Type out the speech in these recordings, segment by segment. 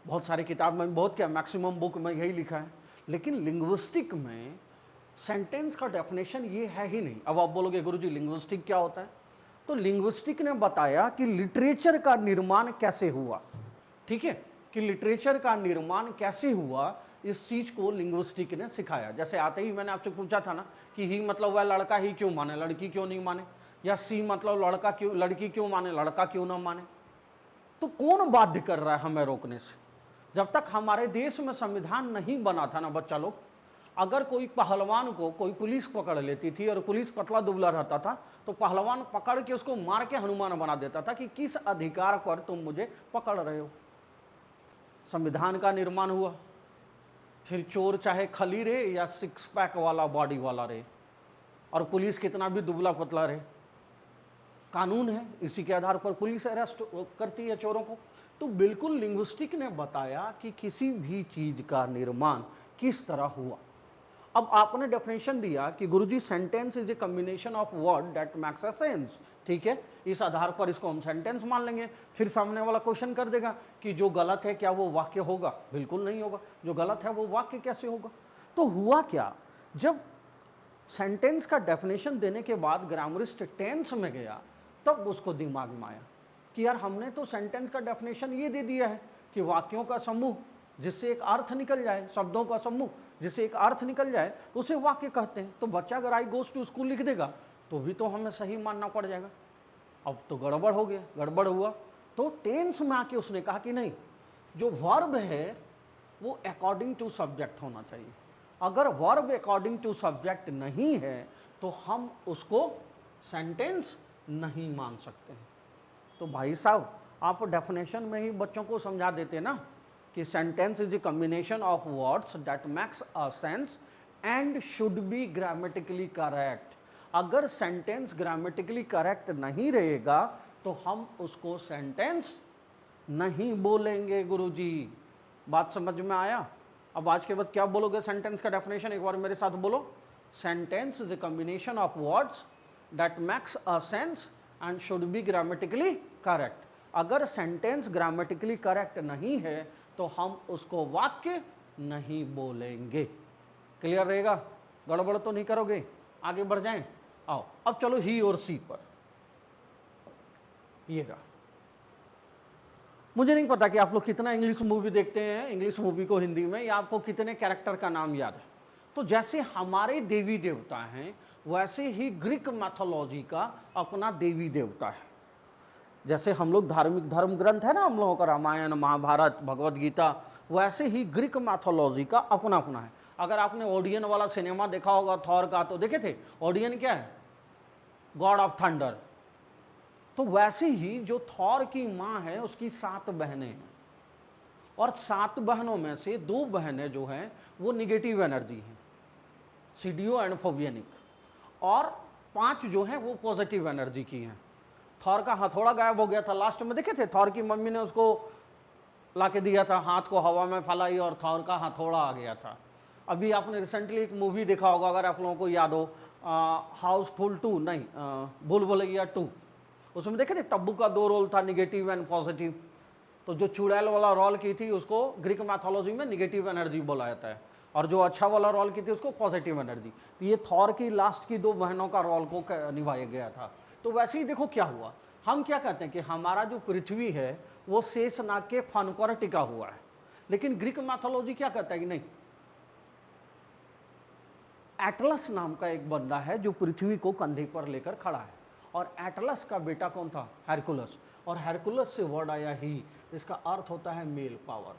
बहुत सारी किताब में, बहुत क्या मैक्सिमम बुक में यही लिखा है, लेकिन लिंग्विस्टिक में सेंटेंस का डेफिनेशन ये है ही नहीं। अब आप बोलोगे गुरुजी लिंग्विस्टिक क्या होता है? तो लिंग्विस्टिक ने बताया कि लिटरेचर का निर्माण कैसे हुआ, ठीक है, कि लिटरेचर का निर्माण कैसे हुआ, इस चीज को लिंग्विस्टिक ने सिखाया। जैसे आते ही मैंने आपसे पूछा था ना कि ही मतलब वह लड़का ही क्यों माने, लड़की क्यों नहीं माने, या सी मतलब लड़का क्यों, लड़की क्यों माने, लड़का क्यों ना माने। तो कौन बाध्य कर रहा है हमें रोकने से? जब तक हमारे देश में संविधान नहीं बना था ना बच्चा लोग, अगर कोई पहलवान को कोई पुलिस पकड़ लेती थी और पुलिस पतला दुबला रहता था, तो पहलवान पकड़ के उसको मार के हनुमान बना देता था कि किस अधिकार पर तुम मुझे पकड़ रहे हो। संविधान का निर्माण हुआ, फिर चोर चाहे खली रहे या सिक्स पैक वाला बॉडी वाला रहे, और पुलिस कितना भी दुबला पतला रहे, कानून है, इसी के आधार पर पुलिस अरेस्ट करती है चोरों को। तो बिल्कुल लिंग्विस्टिक ने बताया कि किसी भी चीज का निर्माण किस तरह हुआ। अब आपने डेफिनेशन दिया कि Guruji sentence is a combination of word that makes a sense, ठीक है, इस आधार पर इसको हम सेंटेंस मान लेंगे। फिर सामने वाला क्वेश्चन कर देगा कि जो गलत है क्या वो वाक्य होगा? बिल्कुल नहीं होगा। जो गलत है वो वाक्य कैसे होगा? तो हुआ क्या, जब सेंटेंस का डेफिनेशन देने के बाद ग्रामरिस्ट टेंस में गया, तब उसको दिमाग में आया कि यार हमने तो सेंटेंस का डेफिनेशन ये दे दिया है कि वाक्यों का समूह जिससे एक अर्थ निकल जाए, शब्दों का समूह जिससे एक अर्थ निकल जाए, तो उसे वाक्य कहते हैं। तो बच्चा अगर आई गोस टू स्कूल लिख देगा तो भी तो हमें सही मानना पड़ जाएगा। अब तो गड़बड़ हो गया, गड़बड़ हुआ। तो टेंस में आके उसने कहा कि नहीं, जो वर्ब है वो अकॉर्डिंग टू सब्जेक्ट होना चाहिए। अगर वर्ब अकॉर्डिंग टू सब्जेक्ट नहीं है तो हम उसको सेंटेंस नहीं मान सकते हैं। तो भाई साहब, आप डेफिनेशन में ही बच्चों को समझा देते ना कि sentence is a combination of words that makes a sense and should be grammatically correct. अगर सेंटेंस ग्रामेटिकली करेक्ट नहीं रहेगा तो हम उसको सेंटेंस नहीं बोलेंगे। गुरुजी, बात समझ में आया? अब आज के बाद क्या बोलोगे सेंटेंस का डेफिनेशन? एक बार मेरे साथ बोलो। Sentence is a combination of words that makes a sense and should be grammatically correct. अगर सेंटेंस ग्रामेटिकली करेक्ट नहीं है तो हम उसको वाक्य नहीं बोलेंगे। क्लियर रहेगा? गड़बड़ तो नहीं करोगे? आगे बढ़ जाएं। आओ अब चलो ही और सी पर। ये रहा। मुझे नहीं पता कि आप लोग कितना इंग्लिश मूवी देखते हैं, इंग्लिश मूवी को हिंदी में, या आपको कितने कैरेक्टर का नाम याद है। तो जैसे हमारे देवी देवता हैं वैसे ही ग्रीक मैथोलॉजी का अपना देवी देवता है। जैसे हम लोग धार्मिक धर्म ग्रंथ है ना हम लोगों का, रामायण महाभारत भगवत गीता, वैसे ही ग्रीक मैथोलॉजी का अपना अपना है। अगर आपने ओडियन वाला सिनेमा देखा होगा थॉर का, तो देखे थे ओडियन क्या है? God of thunder. तो वैसे ही जो थॉर की माँ है उसकी 7 बहनें हैं, और 7 बहनों में से 2 बहनें जो हैं वो निगेटिव एनर्जी हैं, सीडियो एंड फोबियनिक, और 5 जो हैं वो पॉजिटिव एनर्जी की हैं। थॉर का हथौड़ा गायब हो गया था लास्ट में, देखे थे? थॉर की मम्मी ने उसको लाके दिया था, हाथ को हवा में फैलाई और थॉर का हथौड़ा आ गया था। अभी आपने रिसेंटली एक मूवी देखा होगा, अगर आप लोगों को याद हो, हाउसफुल 2 नहीं, भूल भुलैया 2, उसमें देखे थे तब्बू का 2 रोल था, निगेटिव एंड पॉजिटिव। तो जो चुड़ैल वाला रोल की थी उसको ग्रीक मैथोलॉजी में निगेटिव एनर्जी बोला जाता है, और जो अच्छा वाला रोल की थी उसको पॉजिटिव एनर्जी। तो ये थॉर की लास्ट की 2 बहनों का रोल को निभाया गया था। तो वैसे ही देखो क्या हुआ, हम क्या कहते हैं कि हमारा जो पृथ्वी है वो शेषनाग के फन पर टिका हुआ है, लेकिन ग्रीक मैथोलॉजी क्या कहता है कि नहीं, एटलस नाम का एक बंदा है जो पृथ्वी को कंधे पर लेकर खड़ा है, और एटलस का बेटा कौन था? हेरकुलस। और हेरकुलस से वर्ड आया ही, इसका अर्थ होता है मेल पावर।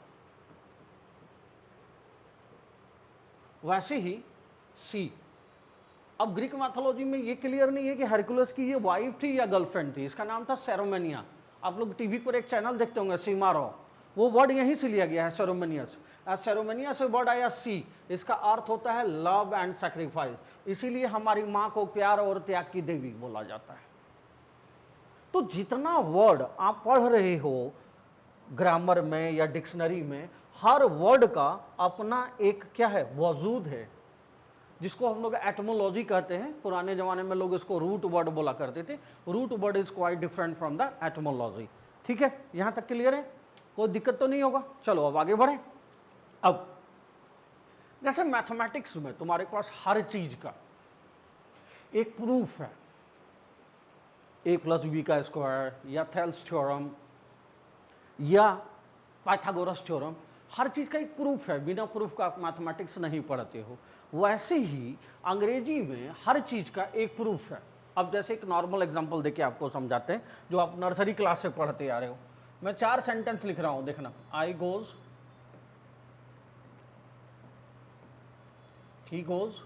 वैसे ही सी, अब ग्रीक मैथोलॉजी में ये क्लियर नहीं है कि हेरकुलस की ये वाइफ थी या गर्लफ्रेंड थी। इसका नाम था सेरोमेनिया। आप लोग टीवी पर एक चैनल देखते होंगे सीमारो, वो वर्ड यहीं से लिया गया है, सेरोमेनियस। सेरोमेनिया से वर्ड आया सी, इसका अर्थ होता है लव एंड सैक्रिफाइस। इसीलिए हमारी माँ को प्यार और त्याग की देवी बोला जाता है। तो जितना वर्ड आप पढ़ रहे हो ग्रामर में या डिक्शनरी में, हर वर्ड का अपना एक क्या है, वजूद है, जिसको हम लोग एटमोलॉजी कहते हैं। पुराने जमाने में लोग इसको रूट वर्ड बोला करते थे। Root word is quite different from the etymology. ठीक है, यहां तक क्लियर है? कोई दिक्कत तो नहीं होगा। चलो अब आगे बढ़े। अब जैसे मैथमेटिक्स में तुम्हारे पास हर चीज का एक प्रूफ है, a+b का स्क्वायर या थेल्स थ्योरम या पाइथागोरस थ्योरम, हर चीज का एक प्रूफ है, बिना प्रूफ का आप मैथमेटिक्स नहीं पढ़ते हो। वैसे ही अंग्रेजी में हर चीज का एक प्रूफ है। अब जैसे एक नॉर्मल एग्जांपल देके आपको समझाते हैं, जो आप नर्सरी क्लास से पढ़ते आ रहे हो। मैं 4 सेंटेंस लिख रहा हूं, देखना। I goes, he goes,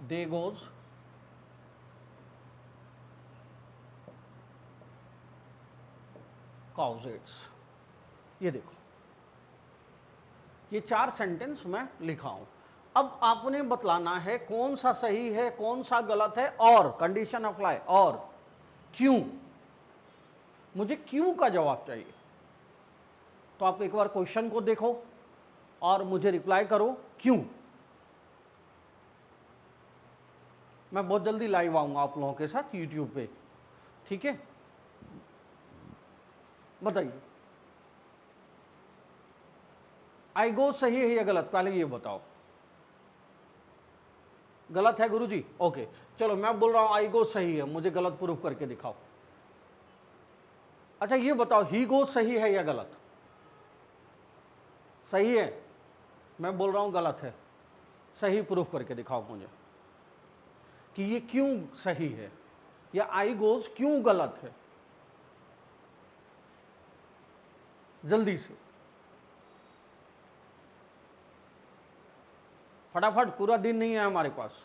they goes, cause it's. ये देखो, ये 4 सेंटेंस मैं लिखा हूं। अब आपने बतलाना है कौन सा सही है, कौन सा गलत है, और कंडीशन अप्लाई, और क्यों। मुझे क्यों का जवाब चाहिए। तो आप एक बार क्वेश्चन को देखो और मुझे रिप्लाई करो क्यों। मैं बहुत जल्दी लाइव आऊंगा आप लोगों के साथ यूट्यूब पे, ठीक है। बताइए, आई गो सही है या गलत, पहले ये बताओ। गलत है गुरुजी, ओके। चलो मैं बोल रहा हूं आई गो सही है, मुझे गलत प्रूफ करके दिखाओ। अच्छा ये बताओ, ही गो सही है या गलत। सही है, मैं बोल रहा हूं गलत है, सही प्रूफ करके दिखाओ मुझे कि ये क्यों सही है, या आई गोज क्यों गलत है। जल्दी से, फटाफट, पूरा दिन नहीं है हमारे पास,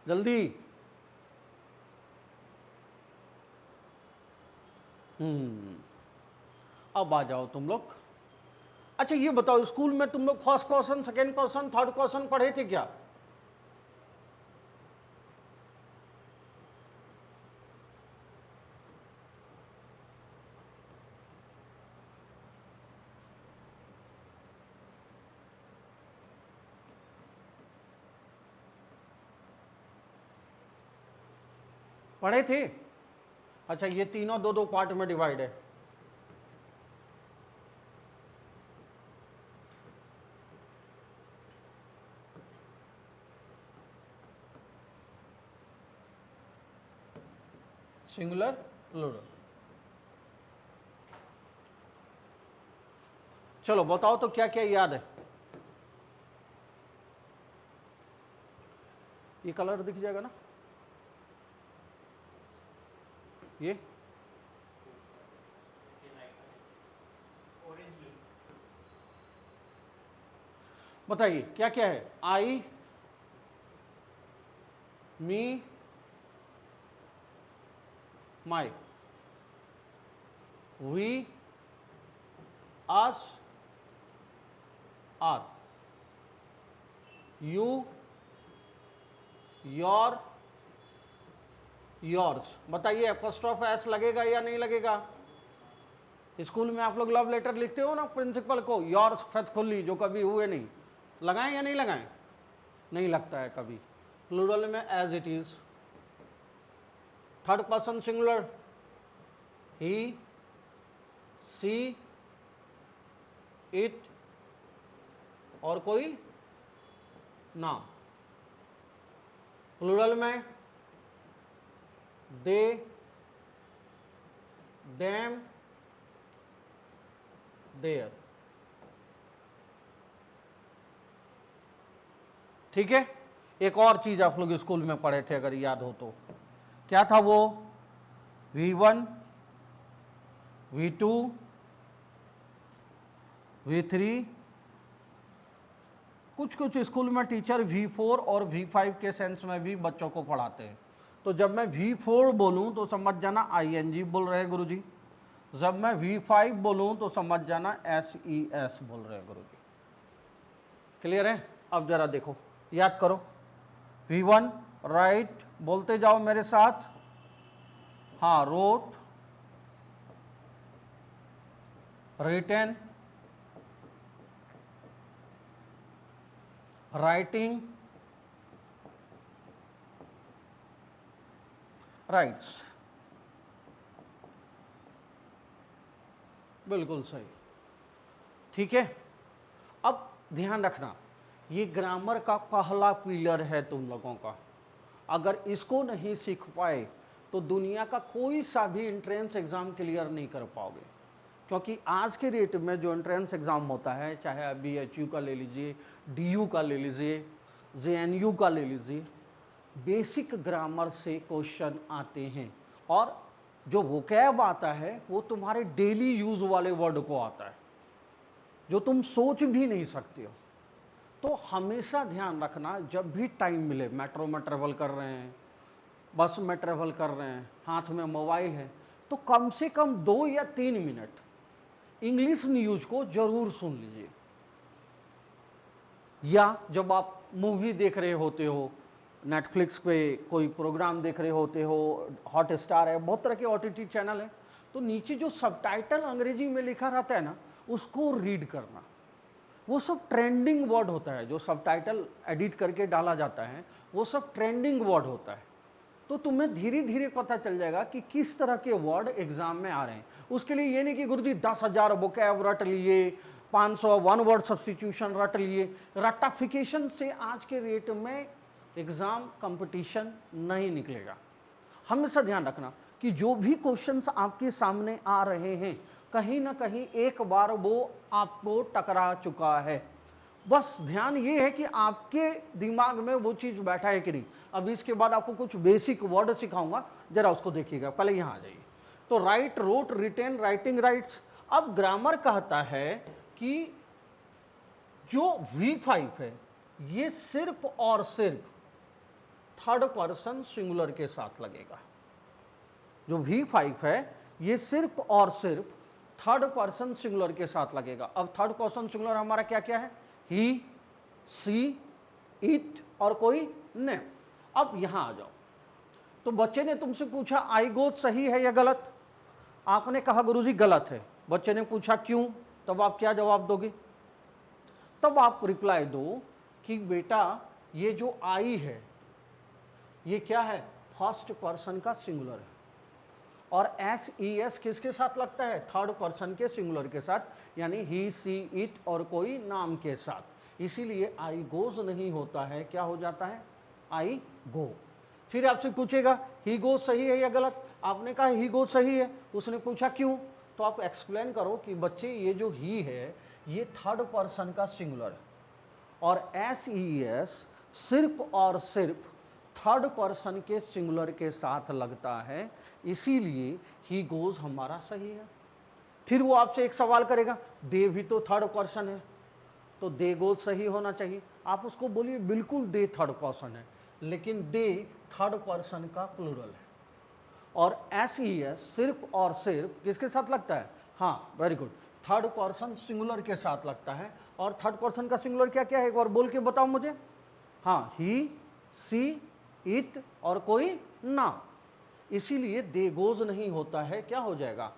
जल्दी। अब आ जाओ तुम लोग। अच्छा ये बताओ, स्कूल में तुम लोग first question, second question, third question पढ़े थे क्या। पढ़े थे। अच्छा ये तीनों दो दो पार्ट में डिवाइड है। Singular, plural. चलो बताओ तो क्या क्या याद है। ये कलर दिख जाएगा ना, ये बताइए क्या क्या है। I, me, my, we, us, our, you, your, yours. बताइए एपोस्ट्रोफ एस लगेगा या नहीं लगेगा। स्कूल में आप लोग लव लेटर लिखते हो ना प्रिंसिपल को, योर्स फेथफुली, जो कभी हुए नहीं, लगाएं या नहीं लगाएं। नहीं लगता है कभी। प्लूरल में as it is. Third person singular, he, she, it, और कोई नाम। प्लूरल में दे, देम, देयर। ठीक है। एक और चीज आप लोग स्कूल में पढ़े थे अगर याद हो तो, क्या था वो। V1, V2, V3, कुछ कुछ स्कूल में टीचर V4 और V5 के सेंस में भी बच्चों को पढ़ाते हैं। तो जब मैं V4 बोलूं तो समझ जाना ING बोल रहे हैं गुरुजी। जब मैं V5 बोलूं तो समझ जाना SES बोल रहे हैं गुरुजी। क्लियर है। अब जरा देखो, याद करो। V1 राइट, बोलते जाओ मेरे साथ। हाँ, रोट, रिटन, राइटिंग, राइट्स, बिल्कुल सही, ठीक है। अब ध्यान रखना, ये ग्रामर का पहला पिलर है तुम लोगों का। अगर इसको नहीं सीख पाए तो दुनिया का कोई सा भी एंट्रेंस एग्ज़ाम क्लियर नहीं कर पाओगे, क्योंकि आज के डेट में जो एंट्रेंस एग्ज़ाम होता है, चाहे आप BHU का ले लीजिए, DU का ले लीजिए, JNU का ले लीजिए, बेसिक ग्रामर से क्वेश्चन आते हैं, और जो वोकैब आता है वो तुम्हारे डेली यूज़ वाले वर्ड को आता है, जो तुम सोच भी नहीं सकते हो। तो हमेशा ध्यान रखना, जब भी टाइम मिले, मेट्रो में ट्रेवल कर रहे हैं, बस में ट्रेवल कर रहे हैं, हाथ में मोबाइल है, तो कम से कम 2 या 3 मिनट इंग्लिश न्यूज़ को जरूर सुन लीजिए। या जब आप मूवी देख रहे होते हो, नेटफ्लिक्स पे कोई प्रोग्राम देख रहे होते हो, हॉटस्टार है, बहुत तरह के OTT चैनल है, तो नीचे जो सबटाइटल अंग्रेजी में लिखा रहता है ना, उसको रीड करना। वो सब ट्रेंडिंग वर्ड होता है, जो सबटाइटल एडिट करके डाला जाता है वो सब ट्रेंडिंग वर्ड होता है। तो तुम्हें धीरे धीरे पता चल जाएगा कि किस तरह के वर्ड एग्जाम में आ रहे हैं। उसके लिए ये नहीं कि गुरुजी 10,000 वोकैब रट लिए, 500 वन वर्ड सब्स्टिट्यूशन रट लिए। रट्टाफिकेशन से आज के रेट में एग्जाम कंपटीशन नहीं निकलेगा। हमेशा ध्यान रखना कि जो भी क्वेश्चंस आपके सामने आ रहे हैं, कहीं ना कहीं एक बार वो आपको टकरा चुका है। बस ध्यान ये है कि आपके दिमाग में वो चीज़ बैठा है कि नहीं। अब इसके बाद आपको कुछ बेसिक वर्ड सिखाऊंगा, जरा उसको देखिएगा। पहले यहाँ आ जाइए। तो write, wrote, written, writing writes. अब ग्रामर कहता है कि जो V5 है ये सिर्फ और सिर्फ थर्ड पर्सन सिंगुलर के साथ लगेगा। जो V5 है ये सिर्फ और सिर्फ थर्ड पर्सन सिंगुलर के साथ लगेगा। अब थर्ड पर्सन सिंगुलर हमारा क्या क्या है? ही, सी, इट और कोई ने। अब यहां आ जाओ। तो बच्चे ने तुमसे पूछा आई गो सही है या गलत? आपने कहा गुरुजी गलत है। बच्चे ने पूछा क्यों? तब आप क्या जवाब दोगे? तब आप रिप्लाई दो कि बेटा ये जो आई है ये क्या है? फर्स्ट पर्सन का सिंगुलर है, और SES किसके साथ लगता है? थर्ड पर्सन के सिंगुलर के साथ, यानी ही, सी, इट और कोई नाम के साथ। इसीलिए आई गोज नहीं होता है, क्या हो जाता है? आई गो। फिर आपसे पूछेगा ही गो सही है या गलत? आपने कहा ही गो सही है। उसने पूछा क्यों? तो आप एक्सप्लेन करो कि बच्चे ये जो ही है ये थर्ड पर्सन का सिंगुलर है, और SES सिर्फ और सिर्फ थर्ड पर्सन के सिंगुलर के साथ लगता है, इसीलिए ही गोज हमारा सही है। फिर वो आपसे एक सवाल करेगा, दे भी तो थर्ड पर्सन है, तो दे गोज सही होना चाहिए। आप उसको बोलिए बिल्कुल दे थर्ड पर्सन है, लेकिन दे थर्ड पर्सन का प्लूरल है, और SES सिर्फ और सिर्फ किसके साथ लगता है? हाँ, very good, third person singular के साथ लगता है। और थर्ड पर्सन का सिंगुलर क्या क्या है, एक बार बोल के बताओ मुझे। हाँ, ही, सी, इट और कोई नाम। इसीलिए दे गोज नहीं होता है, क्या हो जाएगा?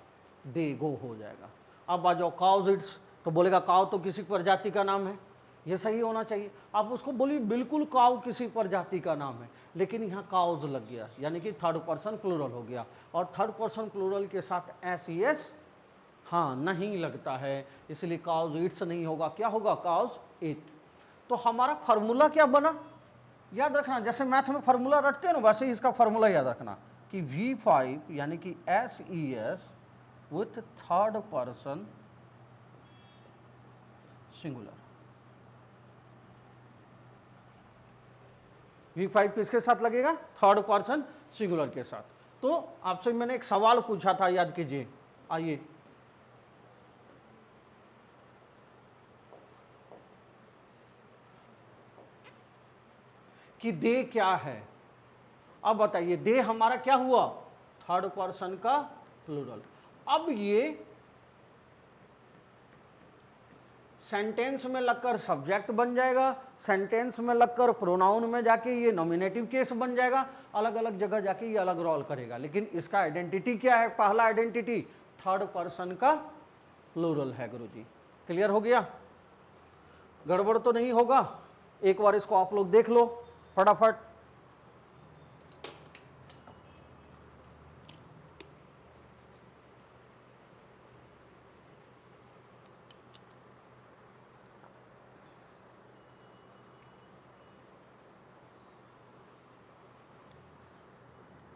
दे गो हो जाएगा। अब आ जाओ काउज इट्स, तो बोलेगा काउ तो किसी प्रजाति का नाम है, ये सही होना चाहिए। आप उसको बोलिए बिल्कुल काउ किसी प्रजाति का नाम है, लेकिन यहाँ काउज लग गया, यानी कि थर्ड पर्सन प्लूरल हो गया, और थर्ड पर्सन प्लूरल के साथ SES हाँ नहीं लगता है, इसलिए काउज इट्स नहीं होगा, क्या होगा? Cause it. तो हमारा फार्मूला क्या बना? याद रखना, जैसे मैथ में फार्मूला रटते हैं ना, वैसे ही इसका फार्मूला याद रखना कि V5 यानी कि SES with third person singular. V5 किसके साथ लगेगा? थर्ड पर्सन सिंगुलर के साथ। तो आपसे मैंने एक सवाल पूछा था, याद कीजिए। आइए, कि दे क्या है? अब बताइए, दे हमारा क्या हुआ? थर्ड पर्सन का प्लूरल। अब ये सेंटेंस में लगकर सब्जेक्ट बन जाएगा, सेंटेंस में लगकर प्रोनाउन में जाके ये नॉमिनेटिव केस बन जाएगा, अलग अलग जगह जाके ये अलग रोल करेगा। लेकिन इसका आइडेंटिटी क्या है? पहला आइडेंटिटी थर्ड पर्सन का प्लूरल है। गुरुजी क्लियर हो गया? गड़बड़ तो नहीं होगा? एक बार इसको आप लोग देख लो फटाफट।